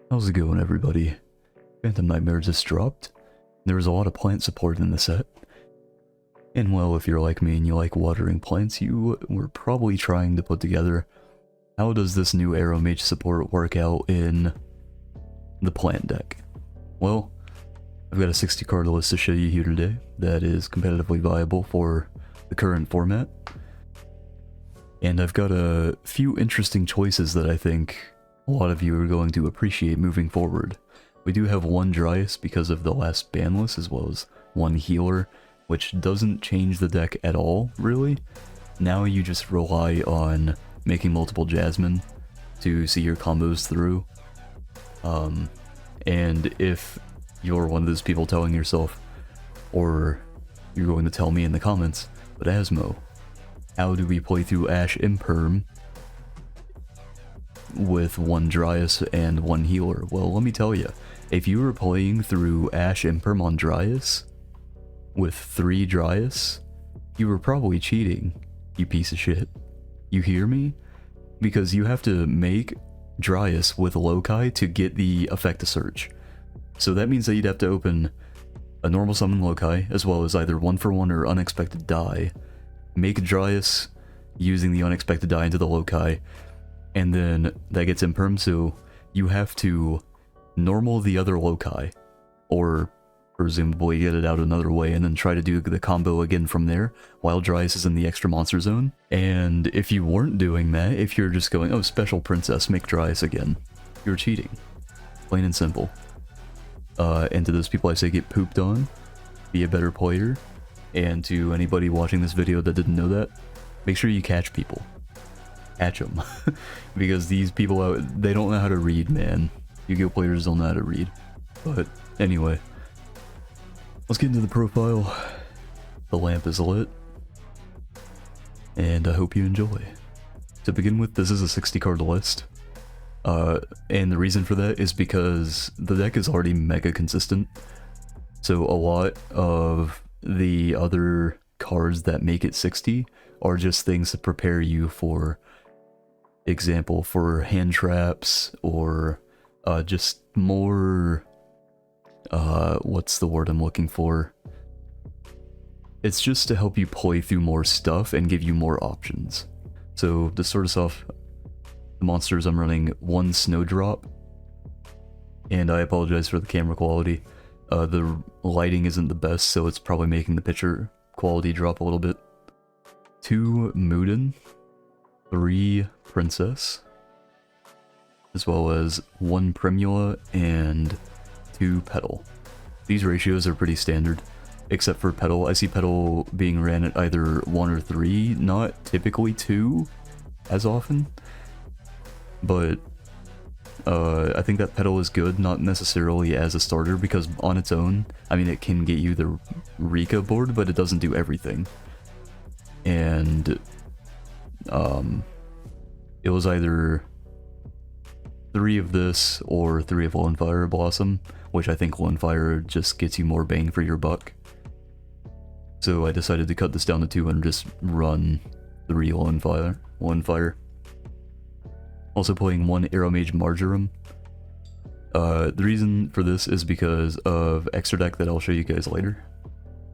How's it going, everybody? Phantom Nightmare just dropped. There was a lot of plant support in the set. And well, if you're like me and you like watering plants, you were probably trying to put together how does this new Aromage support work out in the plant deck. Well, I've got a 60 card list to show you here today that is competitively viable for the current format. And I've got a few interesting choices that I think a lot of you are going to appreciate moving forward. We do have one Dryas because of the last ban list, as well as one healer, which doesn't change the deck at all, really. Now you just rely on making multiple Jasmine to see your combos through. And if you're one of those people telling yourself, or you're going to tell me in the comments, but Asmo, how do we play through Ashe Imperm with one Dryas and one healer? Well, let me tell you, if you were playing through Ashe Imperm on Dryas with 3 Dryas, you were probably cheating, you piece of shit. You hear me? Because you have to make Dryas with Loci to get the effect of Search. So that means that you'd have to open a normal summon Loci, as well as either 1-for-1 or Unexpected Die, make Dryas using the Unexpected Die into the Loci, and then that gets Imperm, so you have to normal the other Loci, or presumably get it out another way, and then try to do the combo again from there, while Dryas is in the extra monster zone. And if you weren't doing that, if you're just going, oh, special princess, make Dryas again, you're cheating. Plain and simple. And to those people I say get pooped on, be a better player, and to anybody watching this video that didn't know that, make sure you catch people. Catch them. Because these people out, they don't know how to read, man. Yu-Gi-Oh players don't know how to read. But anyway, let's get into the profile. The lamp is lit, and I hope you enjoy. To begin with, this is a 60 card list. And the reason for that is because the deck is already mega consistent. So a lot of the other cards that make it 60 are just things to prepare you for example, for hand traps, or just more, what's the word I'm looking for? It's just to help you play through more stuff and give you more options. So to start us off, the monsters I'm running 1 Snowdrop, and I apologize for the camera quality. The lighting isn't the best, so it's probably making the picture quality drop a little bit. 2 Muden, 3 Princess, as well as 1 Primula and 2 Petal. These ratios are pretty standard, except for Petal. I see Petal being ran at either 1 or 3, not typically 2 as often, but I think that Petal is good, not necessarily as a starter, because on its own, I mean, it can get you the Rikka board, but it doesn't do everything. And it was either 3 of this or 3 of Lone Fire Blossom, which I think Lone Fire just gets you more bang for your buck. So I decided to cut this down to 2 and just run 3 Lone Fire. Also playing 1 Aromage Marjoram. The reason for this is because of extra deck that I'll show you guys later.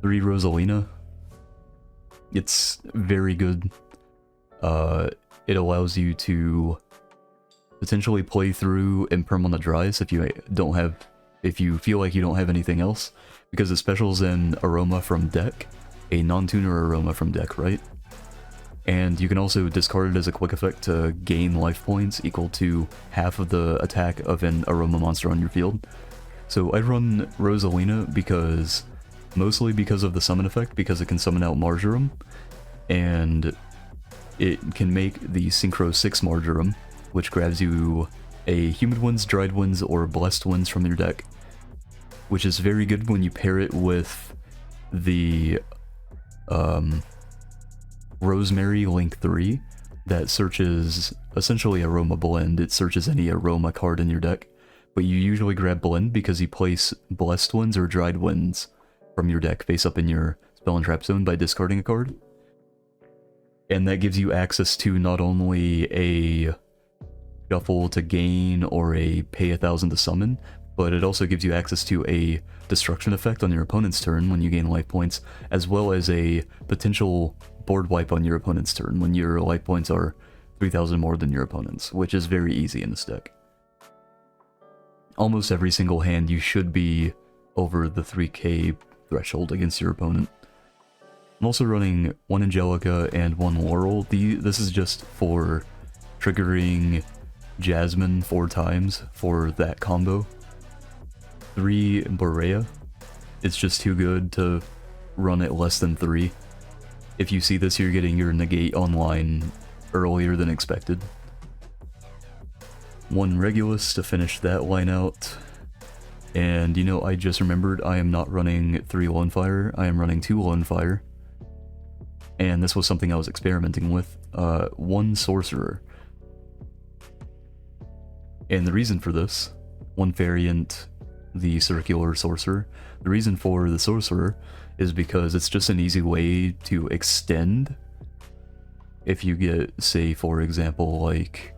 3 Rosalina. It's very good. It allows you to potentially play through Imperm on the Dryas if you feel like you don't have anything else, because it specials in Aroma from deck, a non-tuner Aroma from deck, right? And you can also discard it as a quick effect to gain life points equal to half of the attack of an Aroma monster on your field. So I run Rosalina mostly because of the summon effect, because it can summon out Marjoram, and it can make the Synchro 6 Marjoram, which grabs you a Humid Winds, Dried Winds, or Blessed Winds from your deck, which is very good when you pair it with the Rosemary Link 3 that searches essentially Aroma Blend. It searches any Aroma card in your deck, but you usually grab Blend because you place Blessed Winds or Dried Winds from your deck face up in your spell and trap zone by discarding a card. And that gives you access to not only a shuffle to gain or a pay 1,000 to summon, but it also gives you access to a destruction effect on your opponent's turn when you gain life points, as well as a potential board wipe on your opponent's turn when your life points are 3,000 more than your opponent's, which is very easy in this deck. Almost every single hand you should be over the 3k threshold against your opponent. I'm also running 1 Angelica and 1 Laurel. This is just for triggering Jasmine 4 times for that combo. 3 Borea. It's just too good to run at less than 3. If you see this, you're getting your negate online earlier than expected. 1 Regulus to finish that line out. And you know, I just remembered I am not running 3 Lone Fire, I am running 2 Lone Fire. And this was something I was experimenting with. 1 Sorcerer. And the reason for this, 1 variant, the Circular Sorcerer. The reason for the Sorcerer is because it's just an easy way to extend. If you get, say, for example, like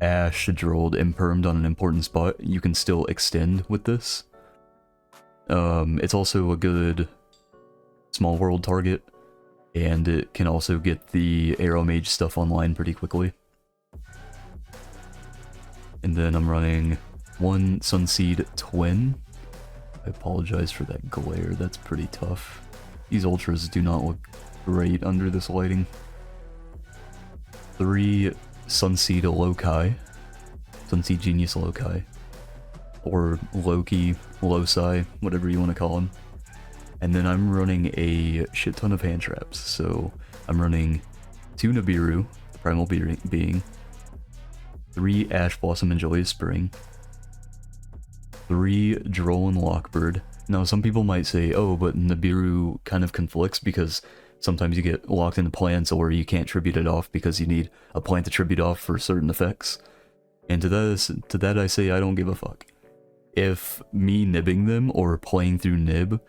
Ash Drolled Impermed on an important spot, you can still extend with this. It's also a good small world target, and it can also get the Aromage stuff online pretty quickly. And then I'm running 1 Sunseed Twin. I apologize for that glare, that's pretty tough. These ultras do not look great under this lighting. 3 Sunseed Loci. Sunseed Genius Loci. Or Loki, Loci, whatever you want to call them. And then I'm running a shit ton of hand traps. So I'm running 2 Nibiru, the primal being. 3 Ash Blossom and Joyous Spring. 3 Droll and Lockbird. Now some people might say, oh, but Nibiru kind of conflicts because sometimes you get locked into plants or you can't tribute it off because you need a plant to tribute off for certain effects. And to that I say I don't give a fuck. If me nibbing them or playing through nib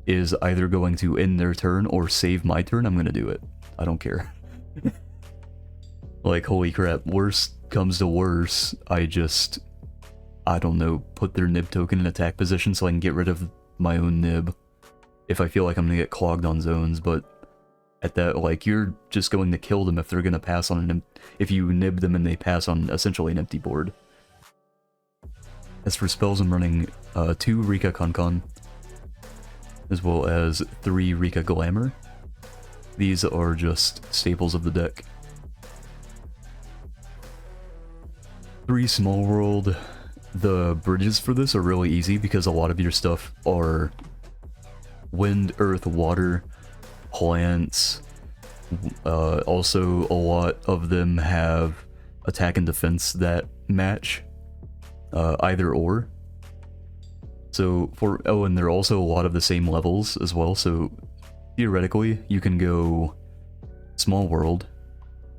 is either going to end their turn or save my turn, I'm gonna do it. I don't care. Like, holy crap, worst comes to worse, I don't know, put their nib token in attack position so I can get rid of my own nib if I feel like I'm gonna get clogged on zones, but at that, like, you're just going to kill them if they're gonna pass on an if you nib them and they pass on essentially an empty board. As for spells, I'm running 2 Rikka Concon, as well as 3 Rikka Glamour. These are just staples of the deck. 3 Small World. The bridges for this are really easy because a lot of your stuff are wind, earth, water, plants. Also, a lot of them have attack and defense that match, either or. So and they're also a lot of the same levels as well, so theoretically you can go Small World,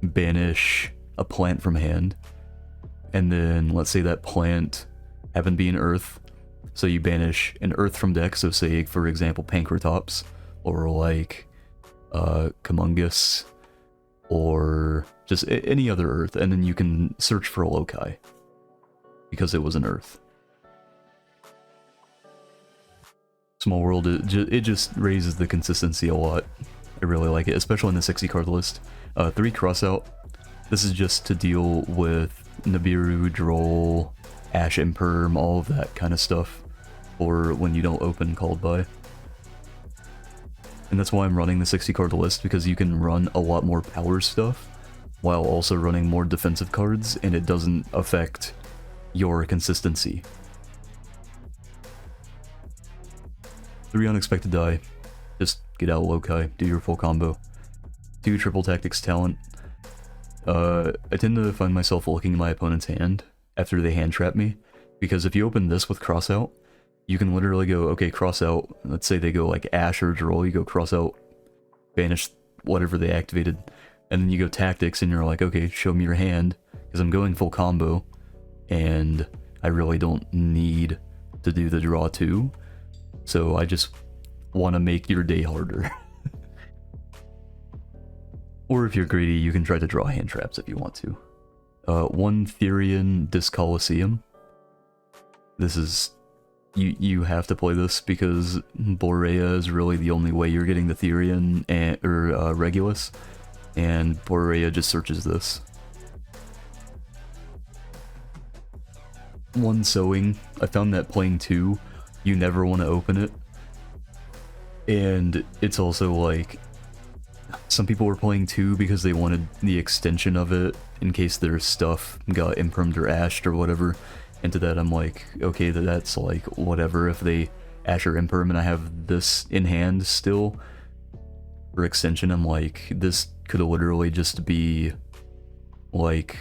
banish a plant from hand, and then let's say that plant happened to be an earth, so you banish an earth from deck, so say for example Pankratops, or like Camungus, or just any other earth, and then you can search for a loci, because it was an earth. Small World, it just raises the consistency a lot. I really like it, especially in the 60 card list. 3 Crossout. This is just to deal with Nibiru, Droll, Ash Imperm, all of that kind of stuff, or when you don't open Called By. And that's why I'm running the 60 card list, because you can run a lot more power stuff while also running more defensive cards, and it doesn't affect your consistency. 3 Unexpected Die. Just get out loci, do your full combo. 2 Triple Tactics Talent. I tend to find myself looking at my opponent's hand after they hand trap me, because if you open this with Crossout, you can literally go, okay, Crossout, let's say they go like Ash or Droll, you go Crossout, banish whatever they activated, and then you go Tactics and you're like, okay, show me your hand, because I'm going full combo, and I really don't need to do the draw too, so I just want to make your day harder. Or if you're greedy, you can try to draw hand traps if you want to. 1 Therian Dis Coliseum. This is... You have to play this because Borea is really the only way you're getting the Therian or Regulus, and Borea just searches this. 1 Sewing. I found that playing 2, you never want to open it. And it's also like, some people were playing 2 because they wanted the extension of it in case their stuff got impermed or ashed or whatever. And to that I'm like, okay, that's like whatever. If they ash or imperm and I have this in hand still for extension, I'm like, this could literally just be like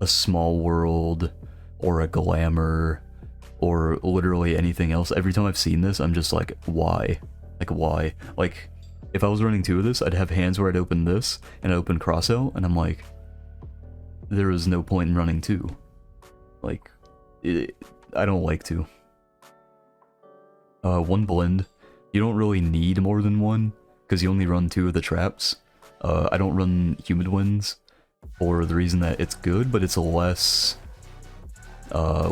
a Small World or a Glamour or literally anything else. Every time I've seen this, I'm just like, why? Like, why? Like, if I was running 2 of this, I'd have hands where I'd open this and I'd open Crossout, and I'm like, there is no point in running 2. Like, I don't like to. 1 Blend. You don't really need more than 1, because you only run 2 of the traps. I don't run Humid Winds for the reason that it's good, but it's less...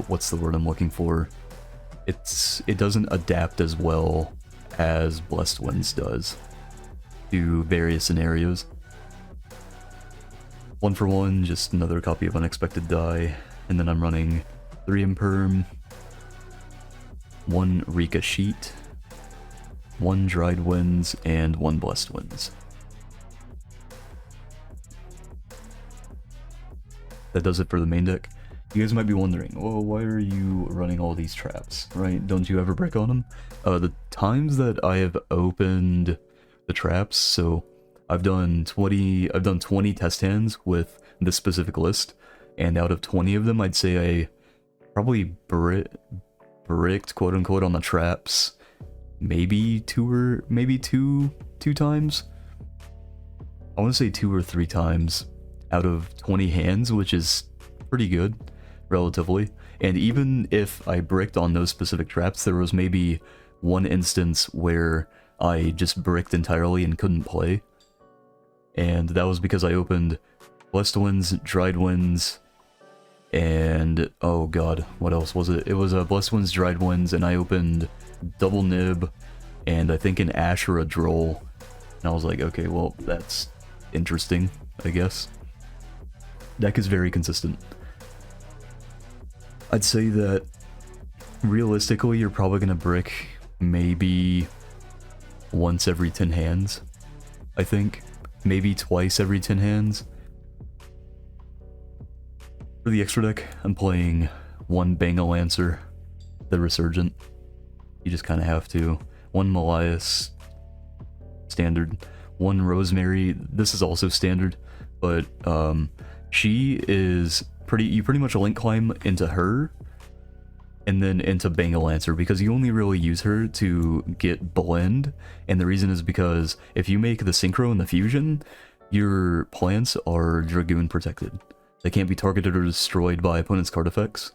what's the word I'm looking for? It doesn't adapt as well as Blessed Winds does to various scenarios. 1 for 1, just another copy of Unexpected Die, and then I'm running 3 Imperm, 1 Rikka Sheet, 1 Dried Winds, and 1 Blessed Winds. That does it for the main deck. You guys might be wondering, well, why are you running all these traps, right? Don't you ever break on them? The times that I have opened the traps, so I've done 20 test hands with this specific list, and out of 20 of them, I'd say I probably bricked, quote unquote, on the traps maybe two times. I want to say 2 or 3 times out of 20 hands, which is pretty good, relatively. And even if I bricked on those specific traps, there was maybe 1 instance where I just bricked entirely and couldn't play. And that was because I opened Blessed Winds, Dried Winds, and oh god, what else was it? It was Blessed Winds, Dried Winds, and I opened Double Nib, and I think an Ash or a Droll. And I was like, okay, well, that's interesting, I guess. Deck is very consistent. I'd say that realistically, you're probably gonna brick maybe once every 10 hands, I think. Maybe twice every 10 hands. For the extra deck, I'm playing 1 Bangalancer, the Resurgent. You just kind of have to. 1 Melias, standard. 1 Rosemary, this is also standard, but she is you pretty much link climb into her, and then into Bangalancer, because you only really use her to get Blend, and the reason is because if you make the Synchro and the Fusion, your plants are Dragoon protected. They can't be targeted or destroyed by opponent's card effects,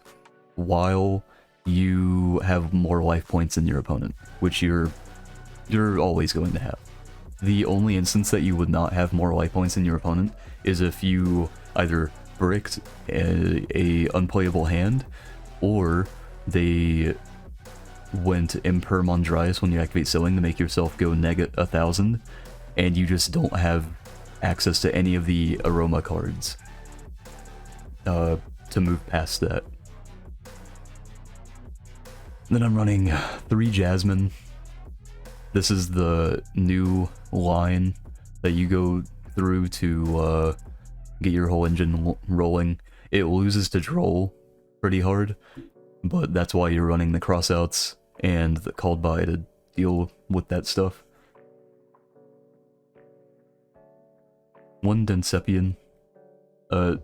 while you have more life points than your opponent, which you're always going to have. The only instance that you would not have more life points than your opponent is if you either bricked a unplayable hand, or they went Imperm on Dryas when you activate Sewing to make yourself go neg 1000, and you just don't have access to any of the Aroma cards to move past that. Then I'm running 3 Jasmine. This is the new line that you go through to get your whole engine rolling. It loses to Droll pretty hard, but that's why you're running the crossouts and the called by to deal with that stuff. 1 Densepian.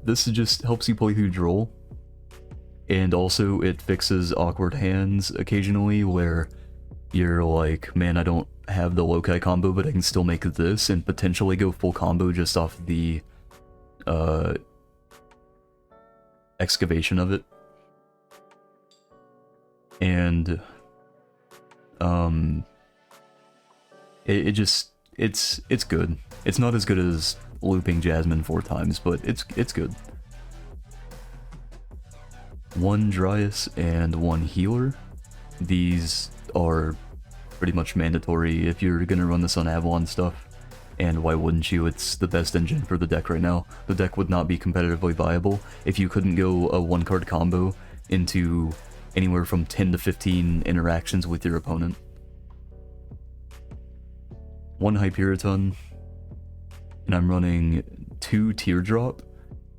This just helps you play through Droll, and also it fixes awkward hands occasionally where you're like, man, I don't have the Lokai combo, but I can still make this and potentially go full combo just off the excavation of it. And it's good. It's not as good as looping Jasmine 4 times, but it's good. 1 Dryas and 1 Healer. These are pretty much mandatory if you're gonna run this on Avalon stuff. And why wouldn't you? It's the best engine for the deck right now. The deck would not be competitively viable if you couldn't go a 1-card combo into anywhere from 10 to 15 interactions with your opponent. 1 Hyperiton, and I'm running 2 Teardrop.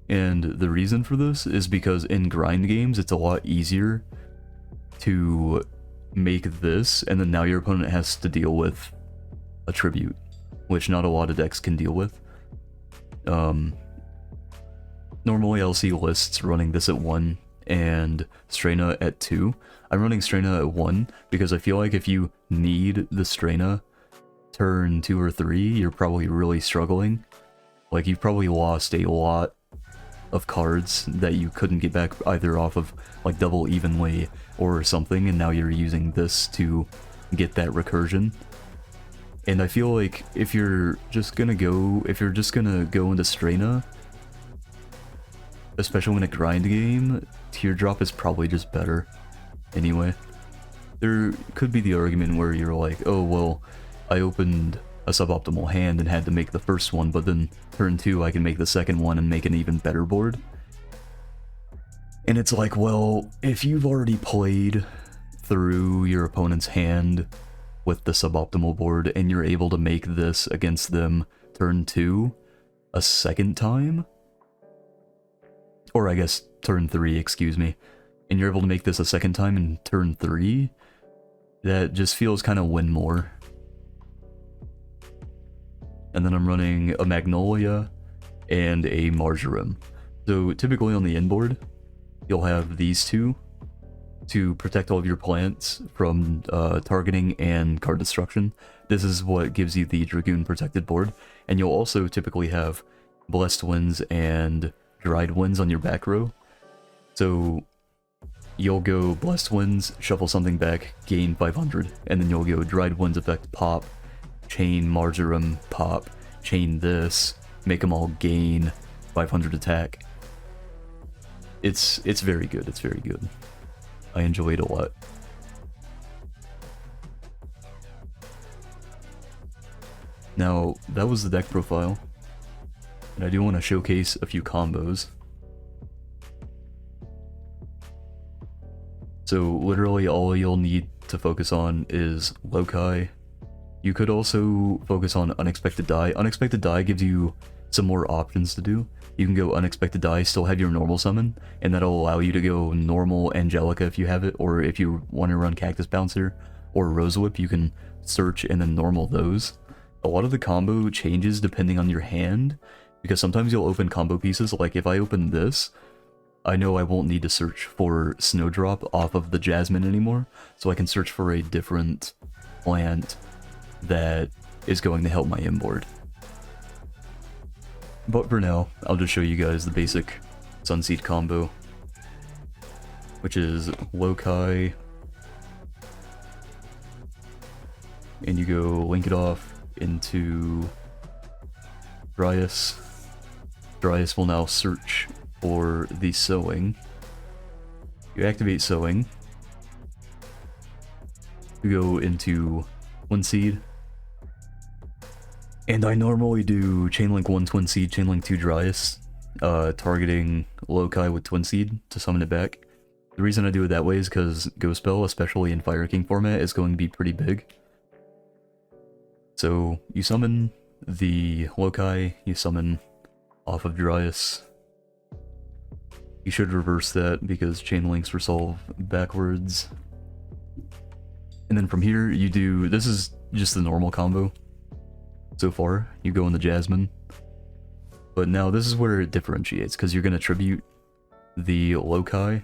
And the reason for this is because in grind games, it's a lot easier to make this, and then now your opponent has to deal with a tribute, which not a lot of decks can deal with. Normally I'll see lists running this at 1 and Straina at 2. I'm running Straina at 1 because I feel like if you need the Straina turn 2 or 3, you're probably really struggling. Like, you've probably lost a lot of cards that you couldn't get back either off of like double evenly or something, and now you're using this to get that recursion. And I feel like if you're just gonna go into Straina, especially in a grind game, Teardrop is probably just better anyway. There could be the argument where you're like, oh well, I opened a suboptimal hand and had to make the first one, but then turn 2 I can make the second one and make an even better board. And it's like, well, if you've already played through your opponent's hand with the suboptimal board and you're able to make this against them turn 2 a second time, or I guess turn 3, excuse me, and you're able to make this a second time in turn 3, that just feels kind of win more. And then I'm running a Magnolia and a Marjoram. So typically on the inboard, you'll have these two to protect all of your plants from targeting and card destruction. This is what gives you the Dragoon protected board. And you'll also typically have Blessed Winds and Dried Winds on your back row. So you'll go Blessed Winds, shuffle something back, gain 500, and then you'll go Dried Winds effect, pop, chain Marjoram, pop, chain this, make them all gain 500 attack. It's very good, it's very good. I enjoy it a lot. Now, that was the deck profile, and I do want to showcase a few combos. So literally all you'll need to focus on is Loci. You could also focus on Unexpected Die. Unexpected Die gives you some more options to do. You can go Unexpected Die, still have your normal summon, and that'll allow you to go normal Angelica if you have it, or if you want to run Cactus Bouncer or Rose Whip, you can search and then normal those. A lot of the combo changes depending on your hand, because sometimes you'll open combo pieces. Like if I open this, I know I won't need to search for Snowdrop off of the Jasmine anymore, so I can search for a different plant that is going to help my inboard. But for now, I'll just show you guys the basic Sunseed combo, which is Loci, and you go link it off into Dryas. Dryas will now search for the Sowing. You activate Sowing. You go into Twinseed. And I normally do Chainlink 1 Twinseed, Chainlink 2 Dryas, targeting Loci with Twinseed to summon it back. The reason I do it that way is because Ghost Spell, especially in Fire King format, is going to be pretty big. So you summon the Loci, you summon off of Dryas. You should reverse that because Chainlinks resolve backwards. And then from here you do, this is just the normal combo. So far, you go in the Jasmine. But now this is where it differentiates, because you're going to tribute the Loci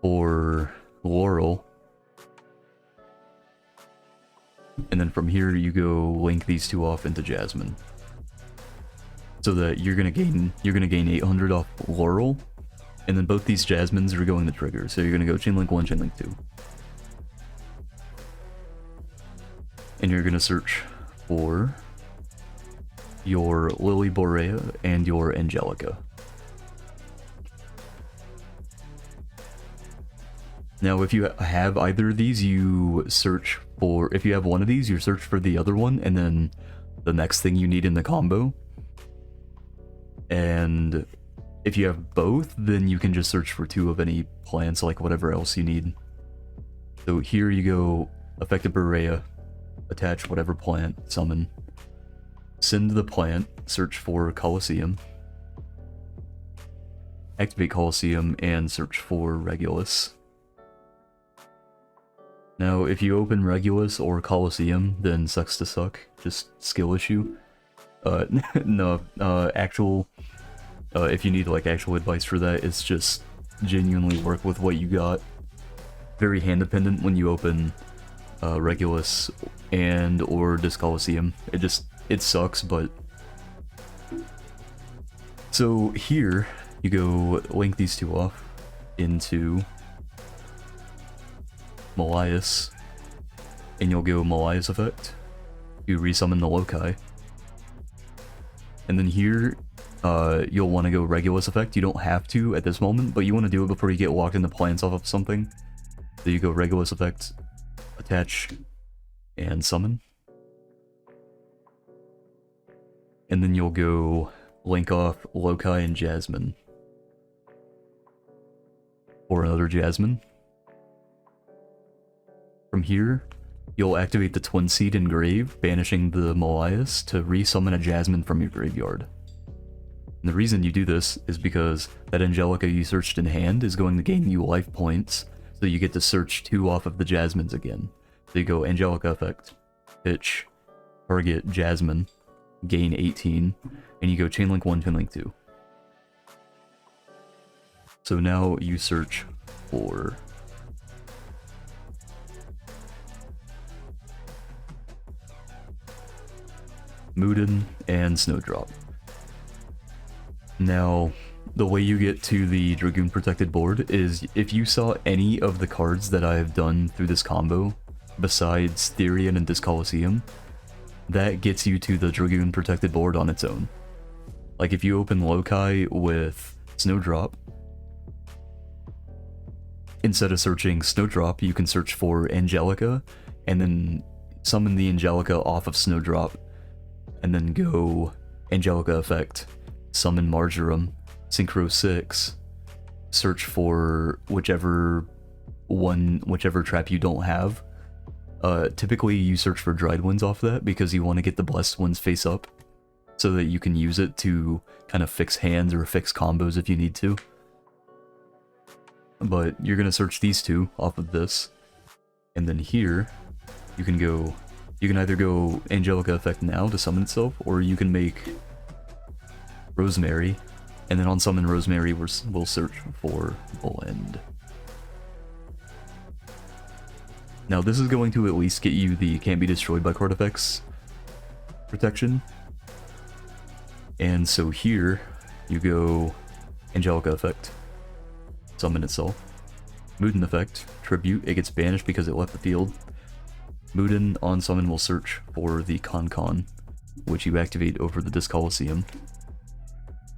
or Laurel. And then from here you go link these two off into Jasmine. So that you're gonna gain 800 off Laurel, and then both these Jasmines are going to trigger. So you're gonna go Chainlink 1, Chainlink 2. And you're gonna search for your Lily Borea, and your Angelica. Now, if you have either of these, you search for, if you have one of these, you search for the other one, and then the next thing you need in the combo. And if you have both, then you can just search for 2 of any plants, like whatever else you need. So here you go, Effective Borea, attach whatever plant, summon. Send the plant, search for Colosseum. Activate Colosseum and search for Regulus. Now, if you open Regulus or Colosseum, then sucks to suck. Just skill issue. No, if you need like actual advice for that, it's just genuinely work with what you got. Very hand dependent when you open Regulus and or this Colosseum. It sucks, but... So here, you go link these 2 off into Melias, and you'll go Melias effect. You resummon the Loci. And then here, you'll want to go Regulus effect. You don't have to at this moment, but you want to do it before you get locked into plants off of something. So you go Regulus effect, attach, and summon. And then you'll go link off Loci and Jasmine. Or another Jasmine. From here, you'll activate the Twin Seed Engrave, banishing the Melias to resummon a Jasmine from your graveyard. And the reason you do this is because that Angelica you searched in hand is going to gain you life points, so you get to search 2 off of the Jasmines again. So you go Angelica effect, pitch, target Jasmine, gain 18, and you go Chainlink 1, Chainlink 2. So now you search for Moodin and Snowdrop. Now, the way you get to the Dragoon Protected board is if you saw any of the cards that I have done through this combo, besides Therian and this Colosseum, that gets you to the Dragoon Protected board on its own. Like if you open Loci with Snowdrop, instead of searching Snowdrop, you can search for Angelica, and then summon the Angelica off of Snowdrop, and then go Angelica effect, summon Marjoram, Synchro 6, search for whichever trap you don't have. Typically you search for Dried Winds off that because you want to get the Blessed Winds face up, so that you can use it to kind of fix hands or fix combos if you need to. But you're going to search these 2 off of this, and then here, you can either go Angelica effect now to summon itself, or you can make Rosemary, and then on summon Rosemary we'll search for Blend. Now this is going to at least get you the can't be destroyed by card effects protection. And so here, you go Angelica effect, summon itself, Moodin effect, tribute, it gets banished because it left the field. Moodin on summon will search for the Con, which you activate over the Disc Colosseum.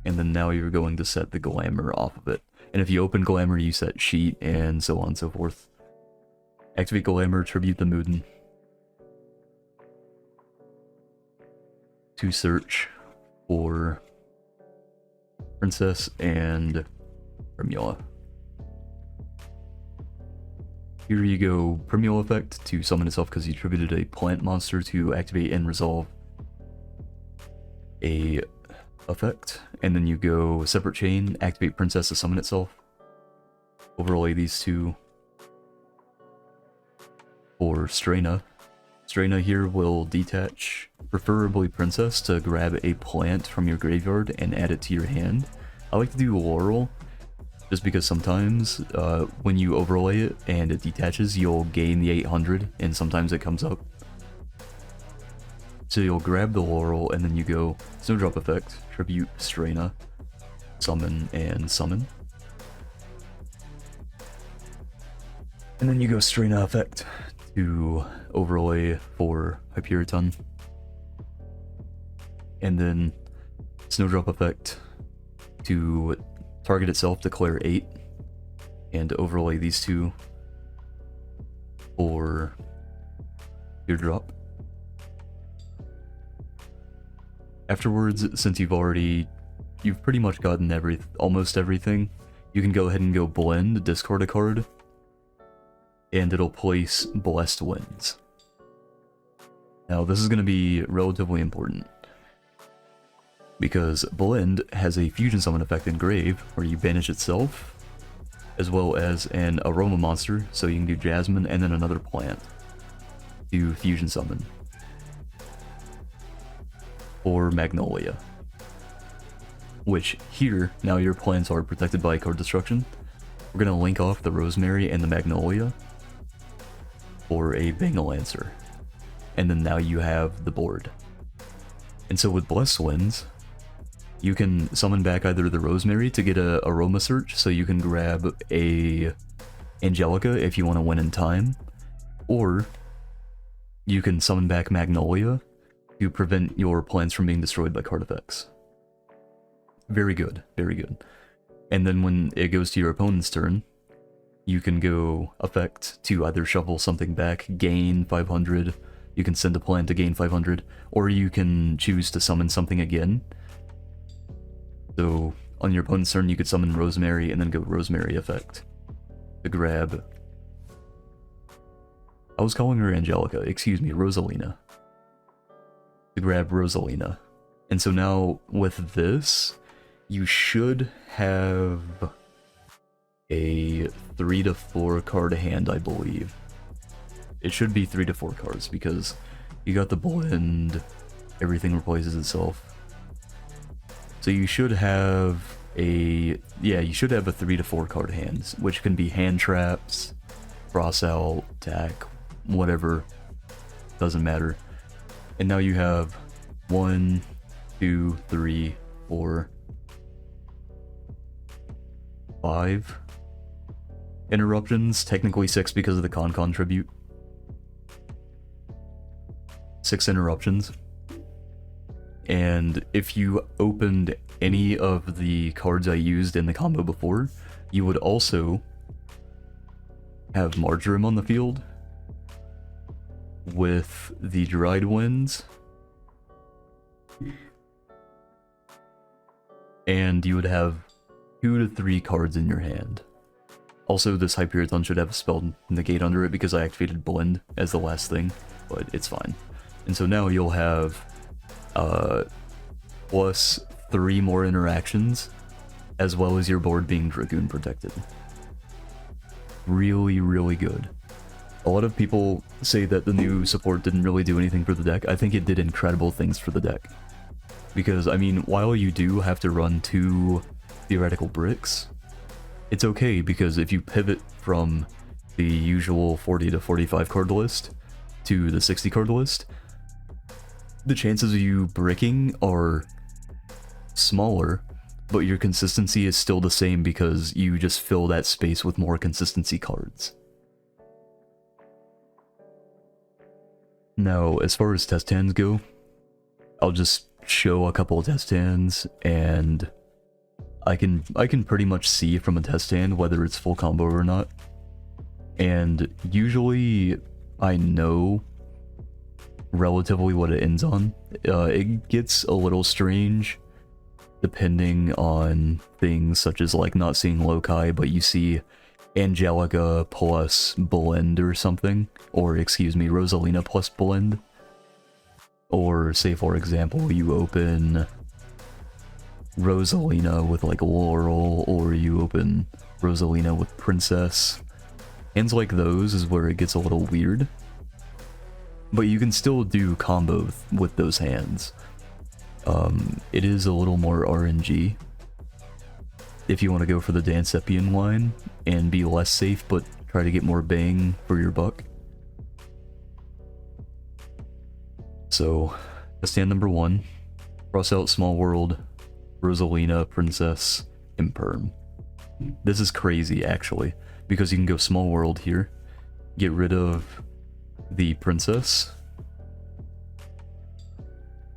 And then now you're going to set the Glamour off of it. And if you open Glamour, you set Sheet, and so on and so forth. Activate Glamour, tribute the Moodin to search for Princess and Primula. Here you go Primula effect to summon itself because you attributed a plant monster to activate and resolve a effect. And then you go Separate Chain, activate Princess to summon itself. Overlay these 2 for Straina. Straina here will detach, preferably Princess, to grab a plant from your graveyard and add it to your hand. I like to do Laurel, just because sometimes when you overlay it and it detaches, you'll gain the 800, and sometimes it comes up. So you'll grab the Laurel, and then you go Snowdrop effect, tribute Straina, summon, and summon. And then you go Straina effect to overlay for Hyperiton. and then Snowdrop effect to target itself, declare 8, and overlay these two for Teardrop. Afterwards, since you've pretty much gotten almost everything, you can go ahead and go Blend, discard a card, and it'll place Blessed Winds. Now this is going to be relatively important, because Blend has a fusion summon effect in Grave, where you banish itself, as well as an Aroma monster, so you can do Jasmine and then another plant to fusion summon. Or Magnolia. Which, here, now your plants are protected by card destruction. We're going to link off the Rosemary and the Magnolia for a Bangalancer. And then now you have the board. And so with Blessed Winds, you can summon back either the Rosemary to get a Aroma Search, so you can grab a Angelica if you want to win in time, or you can summon back Magnolia to prevent your plants from being destroyed by card effects. Very good, very good. And then when it goes to your opponent's turn, you can go effect to either shuffle something back, gain 500, you can send a plant to gain 500, or you can choose to summon something again. So on your opponent's turn, you could summon Rosemary and then go Rosemary effect to grab... I was calling her Angelica, excuse me, Rosalina. To grab Rosalina. And so now with this, you should have a 3 to 4 card hand, I believe. It should be 3 to 4 cards because you got the Blend, everything replaces itself. So you should have a 3 to 4 card hand, which can be hand traps, cross out, attack, whatever, doesn't matter. And now you have 1, 2, 3, 4, 5 interruptions, technically 6 because of the Con tribute. 6 interruptions. And if you opened any of the cards I used in the combo before, you would also have Marjoram on the field with the Dried Winds, and you would have 2 to 3 cards in your hand. Also, this Hyperion should have a spell negate under it because I activated Blend as the last thing, but it's fine. And so now you'll have plus 3 more interactions, as well as your board being Dragoon protected. Really, really good. A lot of people say that the new support didn't really do anything for the deck. I think it did incredible things for the deck. Because, I mean, while you do have to run 2 theoretical bricks, it's okay because if you pivot from the usual 40 to 45 card list to the 60 card list, the chances of you bricking are smaller, but your consistency is still the same because you just fill that space with more consistency cards. Now, as far as test hands go, I'll just show a couple of test hands, and I can pretty much see from a test hand whether it's full combo or not. And usually I know relatively what it ends on. It gets a little strange depending on things such as like not seeing Loci, but you see Angelica plus Blend or something, or excuse me, Rosalina plus Blend. Or say for example you open Rosalina with like Laurel, or you open Rosalina with Princess. Hands like those is where it gets a little weird. But you can still do combo with those hands. It is a little more RNG if you want to go for the Dancepian line and be less safe but try to get more bang for your buck. So, stand number 1, cross out Small World, Rosalina, Princess, Imperm. This is crazy actually, because you can go Small World here, get rid of the Princess,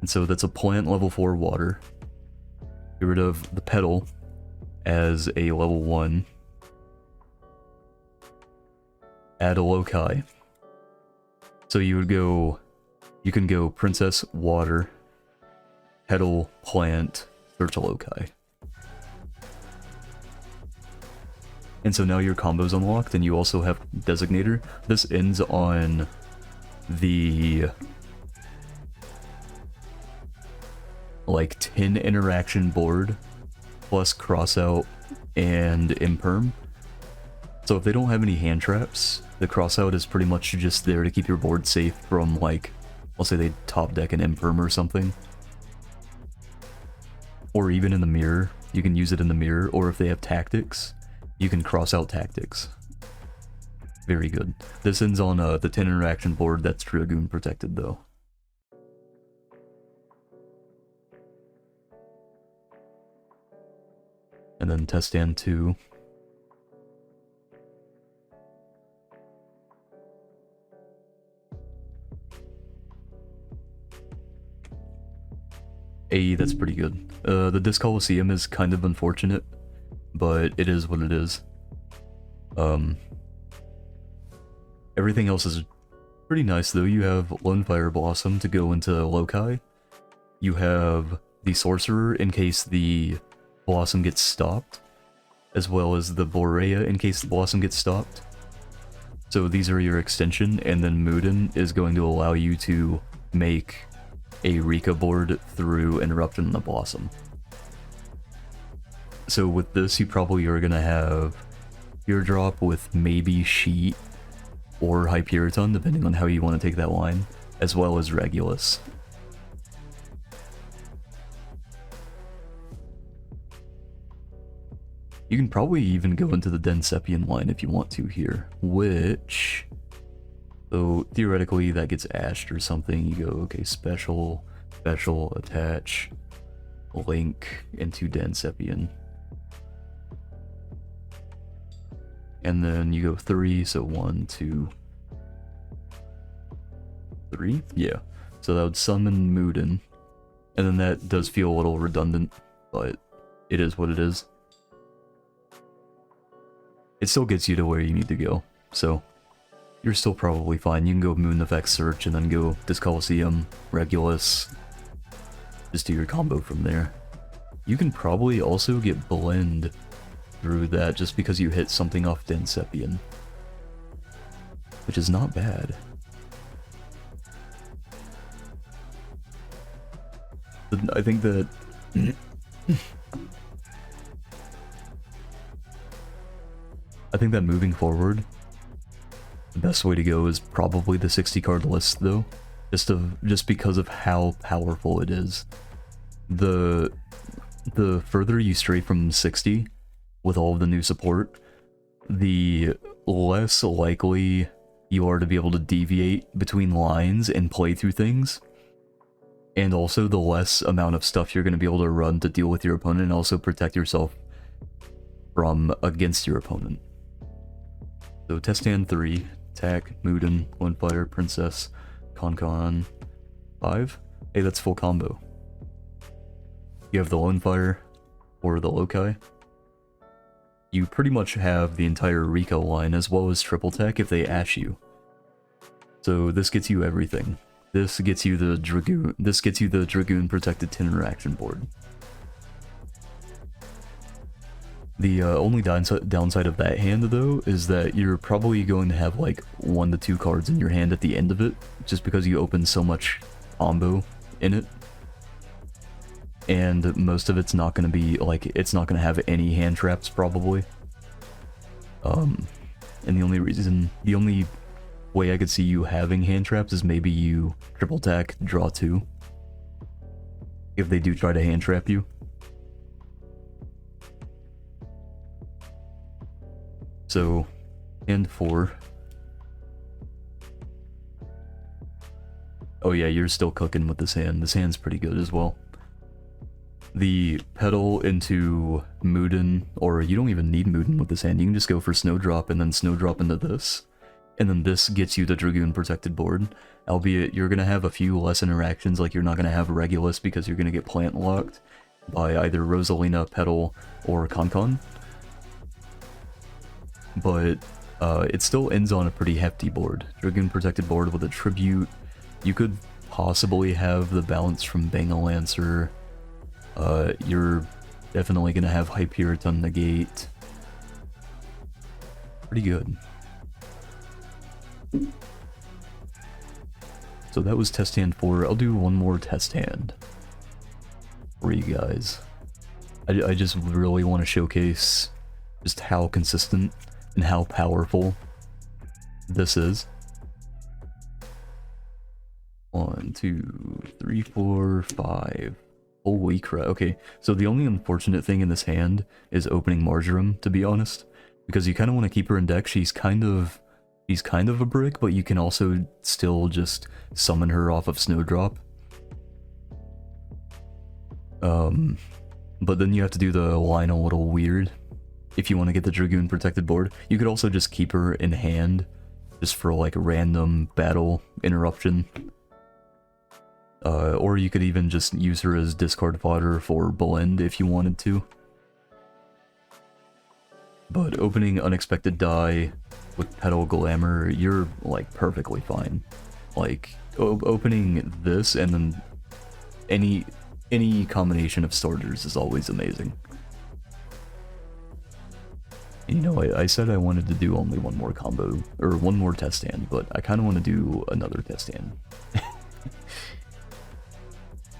And so that's a plant level 4 water. Get rid of the petal as a level 1. Add a loci. So you can go princess, water, petal, plant, search a loci. And so now your combo's unlocked, and you also have designator. This ends on the like 10 interaction board plus crossout and imperm. So if they don't have any hand traps, the crossout is pretty much just there to keep your board safe from, like, I'll say they top deck an imperm or something. Or even in the mirror, you can use it in the mirror, or if they have tactics, you can cross out tactics. Very good. This ends on the 10 interaction board that's Dragoon protected though. And then test stand 2. That's pretty good. The Disc Coliseum is kind of unfortunate, but it is what it is. Everything else is pretty nice though. You have Lone Fire Blossom to go into loci. You have the Sorcerer in case the Blossom gets stopped, as well as the Borea in case the Blossom gets stopped. So these are your extension, and then Muden is going to allow you to make a Rikka board through Interruption and the Blossom. So with this, you probably are going to have Teardrop with maybe Sheet or Hyperiton, depending on how you want to take that line, as well as Regulus. You can probably even go into the Densepian line if you want to here, which... So theoretically that gets ashed or something. You go, okay, special, attach, link into Densepian. And then you go 3, so 1, 2, 3? Yeah. So that would summon Muden. And then that does feel a little redundant, but it is what it is. It still gets you to where you need to go, so you're still probably fine. You can go Moon Effect Search and then go Disc Coliseum, Regulus. Just do your combo from there. You can probably also get Blend through that just because you hit something off Densepian, which is not bad. I think that moving forward, the best way to go is probably the 60 card list though, just because of how powerful it is. The further you stray from 60 with all of the new support, the less likely you are to be able to deviate between lines and play through things. And also the less amount of stuff you're going to be able to run to deal with your opponent and also protect yourself from against your opponent. So test stand 3, attack, Muden, Lone Fire, Princess, Con 5. Hey, that's full combo. You have the Lone Fire or the loci. You pretty much have the entire Rikka line as well as triple tech if they ash you. So this gets you everything. This gets you the Dragoon. This gets you the Dragoon protected 10 interaction board. The only downside of that hand though is that you're probably going to have like 1 to 2 cards in your hand at the end of it, just because you open so much combo in it. And most of it's not going to be like, it's not going to have any hand traps probably. And the only way I could see you having hand traps is maybe you triple tack, draw 2. If they do try to hand trap you. So, hand 4. Oh yeah, you're still cooking with this hand. This hand's pretty good as well. The petal into Muden, or you don't even need Muden with this hand. You can just go for Snowdrop and then Snowdrop into this. and then this gets you the Dragoon Protected board, albeit you're going to have a few less interactions, like you're not going to have Regulus because you're going to get plant locked by either Rosalina, Petal, or Concon. But it still ends on a pretty hefty board. Dragoon Protected board with a Tribute. You could possibly have the balance from Bangalancer. You're definitely going to have Hyperiton negate. Pretty good. So that was test hand 4. I'll do one more test hand for you guys. I just really want to showcase just how consistent and how powerful this is. 1, 2, 3, 4, 5. Holy crap. Okay, so the only unfortunate thing in this hand is opening Marjoram, to be honest. Because you kind of want to keep her in deck. She's kind of a brick, but you can also still just summon her off of Snowdrop. But then you have to do the line a little weird if you want to get the Dragoon Protected board. You could also just keep her in hand just for like random battle interruption. Or you could even just use her as discard fodder for blend if you wanted to. But opening Unexpected Die with Petal Glamour, you're like perfectly fine. Like opening this and then any combination of starters is always amazing. You know, I said I wanted to do only one more combo, or one more test hand, but I kind of want to do another test hand.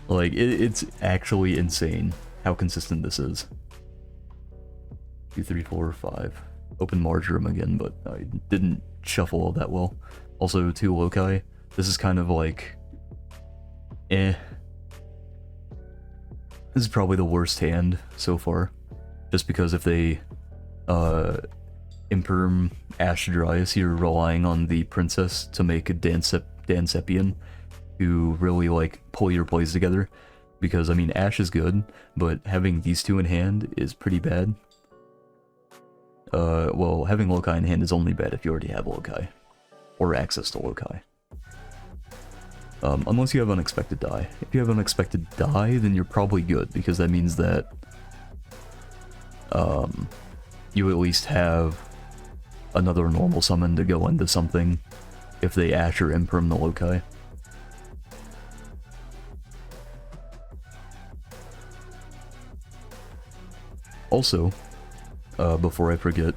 Like, it's actually insane how consistent this is. 2, 3, 4, 5. Open Marjoram again, but I didn't shuffle all that well. Also, 2 Loci. This is kind of like... eh. This is probably the worst hand so far. Just because if they... Imperm Ash Dryas, you're relying on the Princess to make a Dancepion to really, like, pull your plays together. Because, I mean, Ash is good, but having these two in hand is pretty bad. Well, having Loci in hand is only bad if you already have Loci. Or access to Loci. Unless you have Unexpected Die. If you have Unexpected Die, then you're probably good, because that means that you at least have another normal summon to go into something if they Ash or Imperm the Loci. Also, before I forget,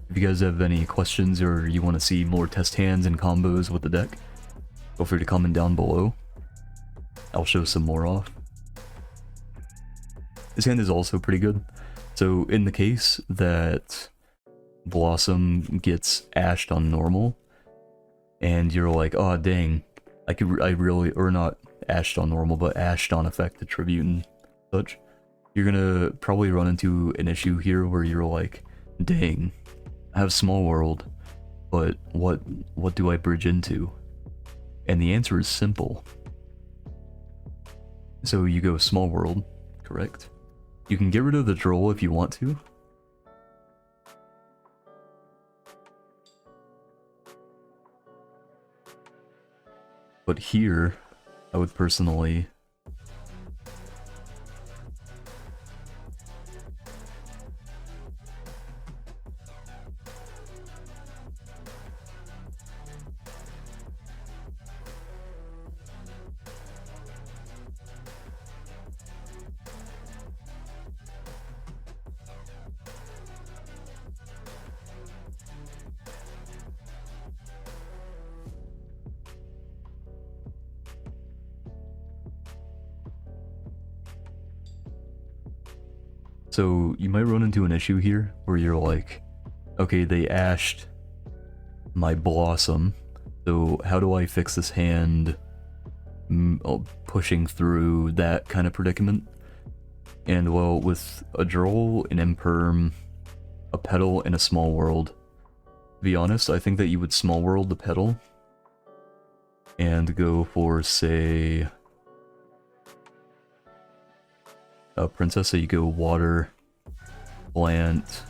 if you guys have any questions or you want to see more test hands and combos with the deck, feel free to comment down below. I'll show some more off. This hand is also pretty good. So in the case that Blossom gets ashed on normal, and you're like, oh dang, I really, or not ashed on normal, but ashed on effect to tribute and such, you're gonna probably run into an issue here where you're like, dang, I have Small World, but what do I bridge into? And the answer is simple. So you go Small World, correct? You can get rid of the Droll if you want to. But here, I would personally... So you might run into an issue here where you're like, okay, they ashed my Blossom, so how do I fix this hand pushing through that kind of predicament? And well, with a Droll, an Imperm, a Petal, and a Small World, to be honest, I think that you would Small World the Petal and go for, say, Princess, so you go Water, Plant.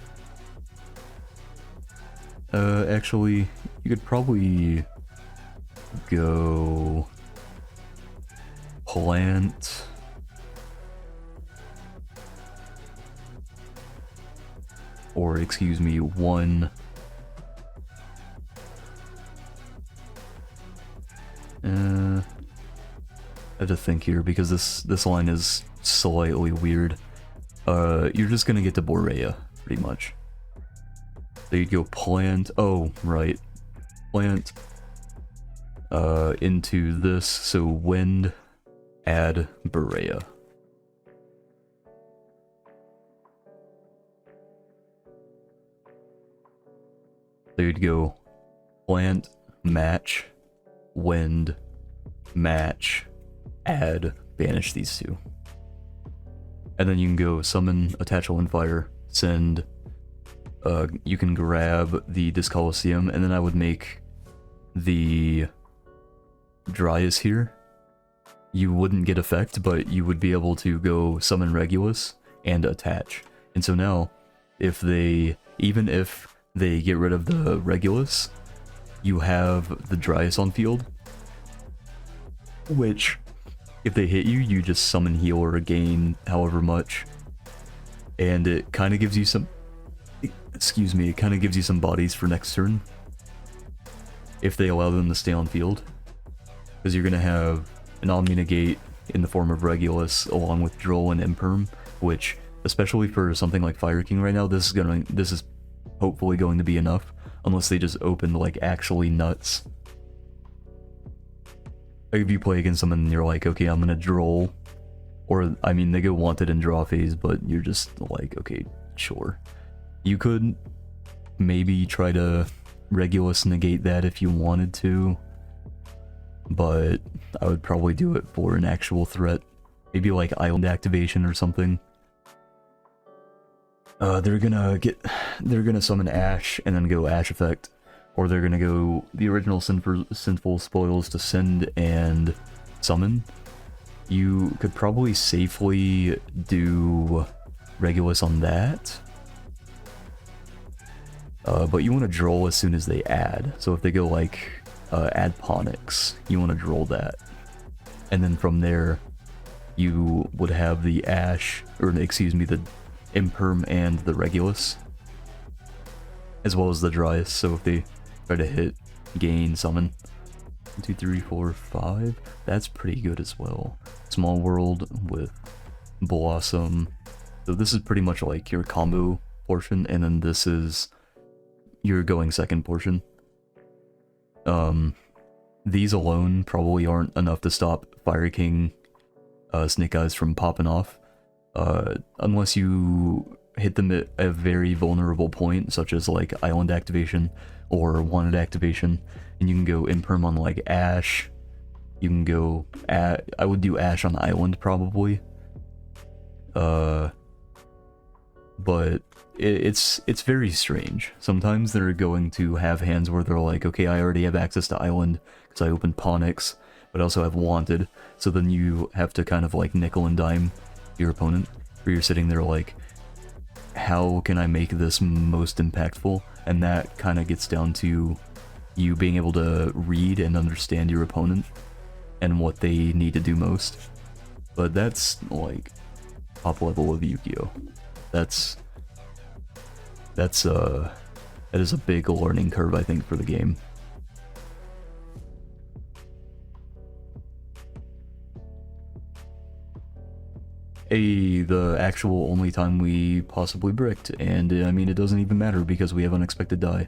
Actually, you could probably go plant. Or excuse me, one. I have to think here because this line is slightly weird. You're just gonna get to Borea, pretty much. So you'd go plant, oh, right. Plant, into this, so wind, add Borea. So you'd go plant, match, wind, match, add, banish these two. And then you can go summon, attach a windfire, send, you can grab the Discolosseum, and then I would make the Dryas here. You wouldn't get effect, but you would be able to go summon Regulus and attach. And so now, even if they get rid of the Regulus, you have the Dryas on field, which, if they hit you, you just summon heal or gain however much. And it kind of gives you some... Excuse me, it kind of gives you some bodies for next turn, if they allow them to stay on field. Because you're going to have an Omni-Negate in the form of Regulus, along with Droll and Imperm, which, especially for something like Fire King right now, this is hopefully going to be enough, unless they just open, like, actually nuts. Like, if you play against someone and you're like, okay, I'm gonna Droll, or, I mean, they go Wanted in draw phase, but you're just like, okay, sure. You could maybe try to Regulus negate that if you wanted to, but I would probably do it for an actual threat. Maybe like Island Activation or something. They're gonna summon Ash and then go Ash Effect, or they're gonna go the original Sinful Spoils to send and summon. You could probably safely do Regulus on that. But you want to Droll as soon as they add. So if they go like, add Ponix, you want to Droll that. And then from there, you would have the Ash, or excuse me, the Imperm and the Regulus, as well as the Dryas. So if they try to hit, gain, summon. 1, 2, 3, 4, 5. That's pretty good as well. Small World with Blossom. So this is pretty much like your combo portion, and then this is your going second portion. These alone probably aren't enough to stop Fire King Snake Eyes from popping off, unless you hit them at a very vulnerable point, such as like Island Activation or Wanted Activation, and you can go Imperm on like Ash. You can go I would do Ash on Island probably, but it's very strange. Sometimes they're going to have hands where they're like, okay, I already have access to Island because I opened Ponix, but I also have Wanted, so then you have to kind of like nickel and dime your opponent, where you're sitting there like, how can I make this most impactful? And that kind of gets down to you being able to read and understand your opponent and what they need to do most. But that's like top level of Yu-Gi-Oh! That is a big learning curve, I think, for the game. The actual only time we possibly bricked, and I mean, it doesn't even matter because we have Unexpected Die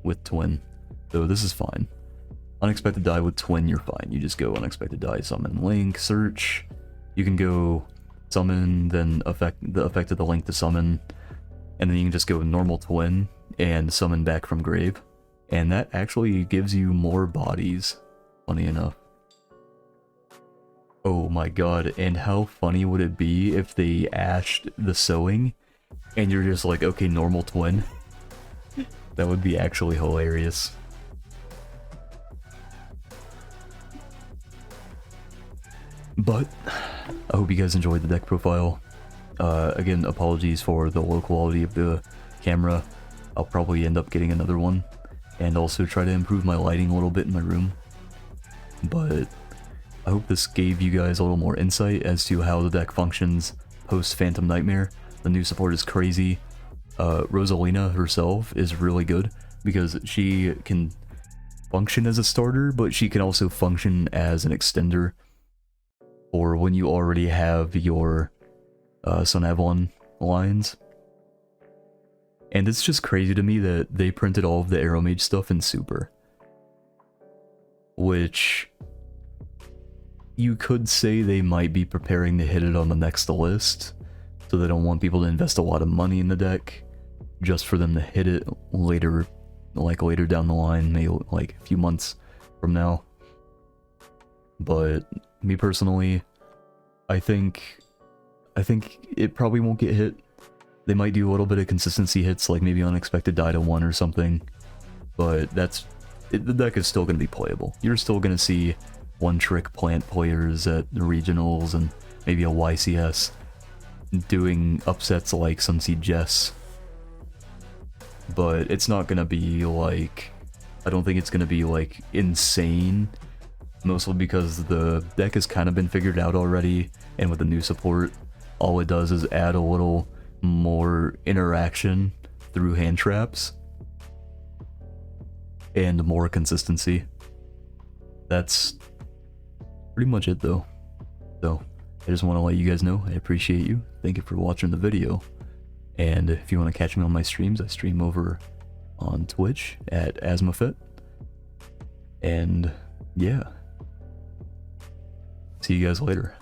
with Twin, so this is fine. Unexpected Die with Twin, you're fine. You just go Unexpected Die, summon Link, search. You can go summon, then the effect of the Link to summon, and then you can just go normal Twin and summon back from grave, and that actually gives you more bodies, funny enough. Oh my god, and how funny would it be if they ashed the sewing, and you're just like, okay, normal Twin? That would be actually hilarious. But, I hope you guys enjoyed the deck profile. Again, apologies for the low quality of the camera. I'll probably end up getting another one. and also try to improve my lighting a little bit in my room. But I hope this gave you guys a little more insight as to how the deck functions post Phantom Nightmare. The new support is crazy. Rosalina herself is really good because she can function as a starter, but she can also function as an extender for when you already have your Sun Avalon lines. And it's just crazy to me that they printed all of the Aromage stuff in Super. Which you could say they might be preparing to hit it on the next list, so they don't want people to invest a lot of money in the deck just for them to hit it later, like later down the line, maybe like a few months from now. But me personally, I think it probably won't get hit. They might do a little bit of consistency hits, like maybe Unexpected Die to 1 or something, but the deck is still going to be playable. You're still going to see one-trick plant players at the regionals and maybe a YCS doing upsets like Sunseed Jess. But it's not going to be like, I don't think it's going to be like insane, mostly because the deck has kind of been figured out already, and with the new support, all it does is add a little more interaction through hand traps and more consistency. That's pretty much it though. So I just want to let you guys know I appreciate you. Thank you for watching the video. And if you want to catch me on my streams, I stream over on Twitch at Asmafet. And yeah, see you guys later.